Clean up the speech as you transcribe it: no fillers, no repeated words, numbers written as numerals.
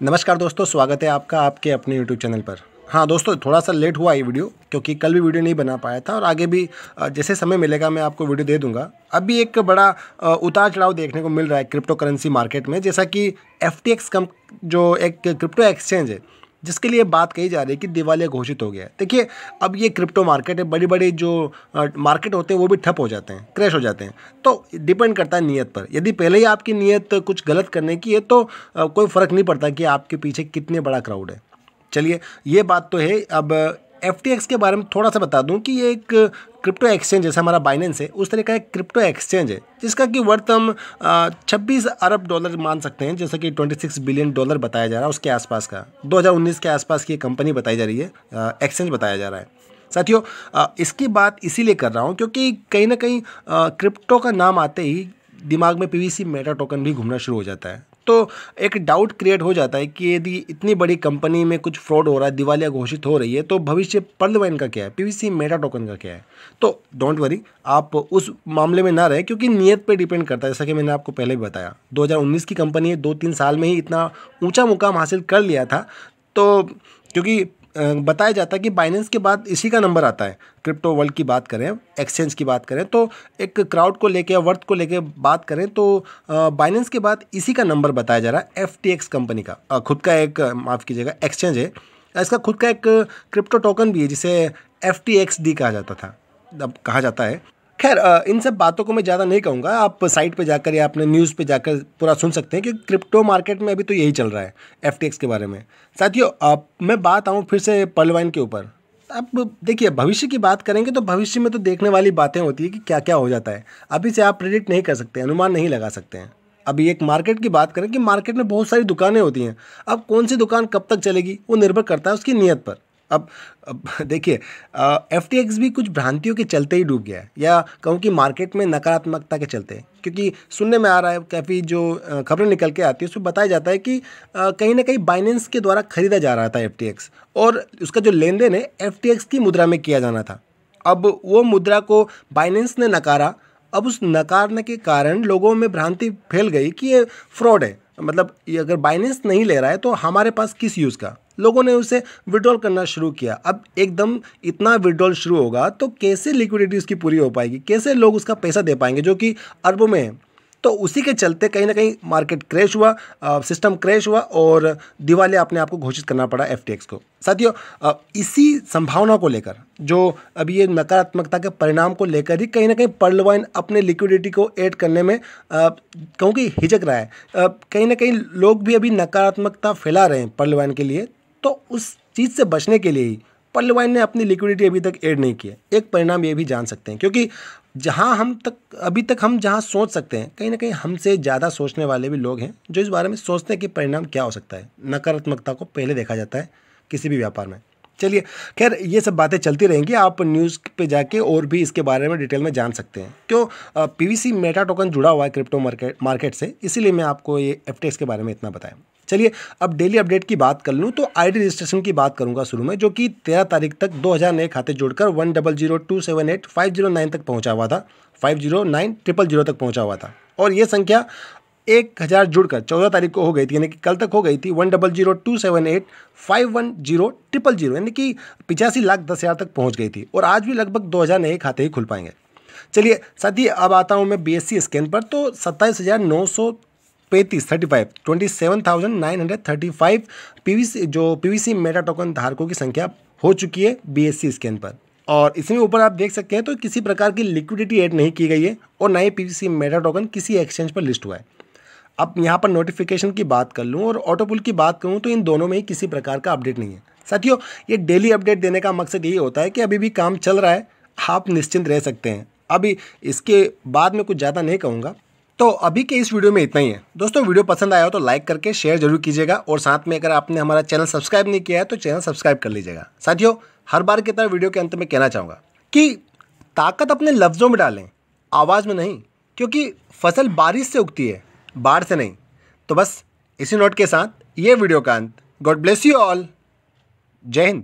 नमस्कार दोस्तों, स्वागत है आपका आपके अपने यूट्यूब चैनल पर। हाँ दोस्तों, थोड़ा सा लेट हुआ ये वीडियो क्योंकि कल भी वीडियो नहीं बना पाया था और आगे भी जैसे समय मिलेगा मैं आपको वीडियो दे दूंगा। अभी एक बड़ा उतार चढ़ाव देखने को मिल रहा है क्रिप्टो करेंसी मार्केट में, जैसा कि FTX जो एक क्रिप्टो एक्सचेंज है जिसके लिए बात कही जा रही है कि दिवालिया घोषित हो गया है। देखिए, अब ये क्रिप्टो मार्केट है, बड़ी बड़ी जो मार्केट होते हैं वो भी ठप हो जाते हैं, क्रैश हो जाते हैं। तो डिपेंड करता है नीयत पर। यदि पहले ही आपकी नीयत कुछ गलत करने की है तो कोई फ़र्क नहीं पड़ता कि आपके पीछे कितने बड़ा क्राउड है। चलिए, ये बात तो है। अब FTX के बारे में थोड़ा सा बता दूं कि ये एक क्रिप्टो एक्सचेंज, जैसा हमारा बाइनेंस है उस तरह का एक क्रिप्टो एक्सचेंज है जिसका कि वर्थ हम 26 अरब डॉलर मान सकते हैं, जैसा कि 26 बिलियन डॉलर बताया जा रहा है उसके आसपास का। 2019 के आसपास की कंपनी बताई जा रही है, एक्सचेंज बताया जा रहा है। साथियों, इसकी बात इसीलिए कर रहा हूँ क्योंकि कहीं ना कहीं क्रिप्टो का नाम आते ही दिमाग में PVC मेटा टोकन भी घूमना शुरू हो जाता है। तो एक डाउट क्रिएट हो जाता है कि यदि इतनी बड़ी कंपनी में कुछ फ्रॉड हो रहा है, दिवालिया घोषित हो रही है, तो भविष्य पर्लवाइन का क्या है, PVC मेटा टोकन का क्या है। तो डोंट वरी, आप उस मामले में ना रहे क्योंकि नियत पे डिपेंड करता है। जैसा कि मैंने आपको पहले भी बताया, 2019 की कंपनी है, 2-3 साल में ही इतना ऊंचा मुकाम हासिल कर लिया था। तो क्योंकि बताया जाता है कि बाइनेंस के बाद इसी का नंबर आता है। क्रिप्टो वर्ल्ड की बात करें, एक्सचेंज की बात करें, तो एक क्राउड को लेके या वर्थ को लेके बात करें तो बाइनेंस के बाद इसी का नंबर बताया जा रहा है। FTX कंपनी का खुद का एक, माफ़ कीजिएगा, एक्सचेंज है। इसका खुद का एक क्रिप्टो टोकन भी है जिसे FTXD कहा जाता था, अब कहा जाता है। खैर, इन सब बातों को मैं ज़्यादा नहीं कहूँगा। आप साइट पे जाकर या अपने न्यूज़ पे जाकर पूरा सुन सकते हैं कि क्रिप्टो मार्केट में अभी तो यही चल रहा है FTX के बारे में। साथियों, अब मैं बात आऊँ फिर से पर्लवाइन के ऊपर। अब देखिए, भविष्य की बात करेंगे तो भविष्य में तो देखने वाली बातें होती है कि क्या क्या हो जाता है। अभी से आप प्रेडिक्ट नहीं कर सकते, अनुमान नहीं लगा सकते हैं। अभी एक मार्केट की बात करें कि मार्केट में बहुत सारी दुकानें होती हैं। अब कौन सी दुकान कब तक चलेगी वो निर्भर करता है उसकी नीयत पर। अब देखिए, FTX भी कुछ भ्रांतियों के चलते ही डूब गया है, या कहूँ कि मार्केट में नकारात्मकता के चलते। क्योंकि सुनने में आ रहा है, काफ़ी जो खबरें निकल के आती है उसमें बताया जाता है कि कहीं ना कहीं बाइनेंस के द्वारा खरीदा जा रहा था FTX, और उसका जो लेन देन है FTX की मुद्रा में किया जाना था। अब वो मुद्रा को बाइनेंस ने नकारा। अब उस नकारने के कारण लोगों में भ्रांति फैल गई कि ये फ्रॉड है। मतलब ये अगर बाइनेंस नहीं ले रहा है तो हमारे पास किस यूज़ का। लोगों ने उसे विड्रॉल करना शुरू किया। अब एकदम इतना विड्रॉल शुरू होगा तो कैसे लिक्विडिटी उसकी पूरी हो पाएगी, कैसे लोग उसका पैसा दे पाएंगे जो कि अरबों में है। तो उसी के चलते कहीं ना कहीं मार्केट क्रैश हुआ, सिस्टम क्रैश हुआ और दिवालिया अपने आप को घोषित करना पड़ा FTX को। साथियों, इसी संभावना को लेकर, जो अभी ये नकारात्मकता के परिणाम को लेकर ही कहीं ना कहीं पर्लवाइन अपने लिक्विडिटी को ऐड करने में कहूँ कि हिचक रहा है। कहीं ना कहीं लोग भी अभी नकारात्मकता फैला रहे हैं पर्लवाइन के लिए। तो उस चीज़ से बचने के लिए ही पर्लवाइन ने अपनी लिक्विडिटी अभी तक ऐड नहीं की है। एक परिणाम ये भी जान सकते हैं, क्योंकि अभी तक हम जहां सोच सकते हैं, कहीं ना कहीं हमसे ज़्यादा सोचने वाले भी लोग हैं जो इस बारे में सोचते हैं कि परिणाम क्या हो सकता है। नकारात्मकता को पहले देखा जाता है किसी भी व्यापार में। चलिए, खैर, ये सब बातें चलती रहेंगी। आप न्यूज़ पे जाके और भी इसके बारे में डिटेल में जान सकते हैं। क्यों, PVC मेटा टोकन जुड़ा हुआ है क्रिप्टो मार्केट से, इसीलिए मैं आपको ये FTX के बारे में इतना बताया। चलिए, अब डेली अपडेट की बात कर लूँ तो ID रजिस्ट्रेशन की बात करूंगा शुरू में, जो कि 13 तारीख तक 2000 नए खाते जोड़कर 1000278 तक पहुंचा हुआ था। 509000 तक पहुंचा हुआ था, और ये संख्या 1000 जुड़कर 14 तारीख को हो गई थी, यानी कि कल तक हो गई थी 1000278 यानी कि 85,10,000 तक पहुंच गई थी। और आज भी लगभग 2000 नए खाते ही खुल पाएंगे। चलिए साथी, अब आता हूं मैं BSC स्कैन पर। तो 27,935 PVC मेटा टोकन धारकों की संख्या हो चुकी है BSC स्कैन पर। और इसमें ऊपर आप देख सकते हैं तो किसी प्रकार की लिक्विडिटी ऐड नहीं की गई है और ना ही PVC मेटा टोकन किसी एक्सचेंज पर लिस्ट हुआ है। अब यहाँ पर नोटिफिकेशन की बात कर लूँ और ऑटोपुल की बात करूँ तो इन दोनों में ही किसी प्रकार का अपडेट नहीं है। साथियों, ये डेली अपडेट देने का मकसद यही होता है कि अभी भी काम चल रहा है, आप निश्चिंत रह सकते हैं। अभी इसके बाद में कुछ ज़्यादा नहीं कहूँगा। तो अभी के इस वीडियो में इतना ही है। दोस्तों, वीडियो पसंद आया हो तो लाइक करके शेयर जरूर कीजिएगा, और साथ में अगर आपने हमारा चैनल सब्सक्राइब नहीं किया है तो चैनल सब्सक्राइब कर लीजिएगा। साथियों, हर बार की तरह वीडियो के अंत में कहना चाहूँगा कि ताकत अपने लफ्ज़ों में डालें, आवाज़ में नहीं, क्योंकि फसल बारिश से उगती है, बाढ़ से नहीं। तो बस इसी नोट के साथ ये वीडियो का अंत। God bless you all. जय हिंद।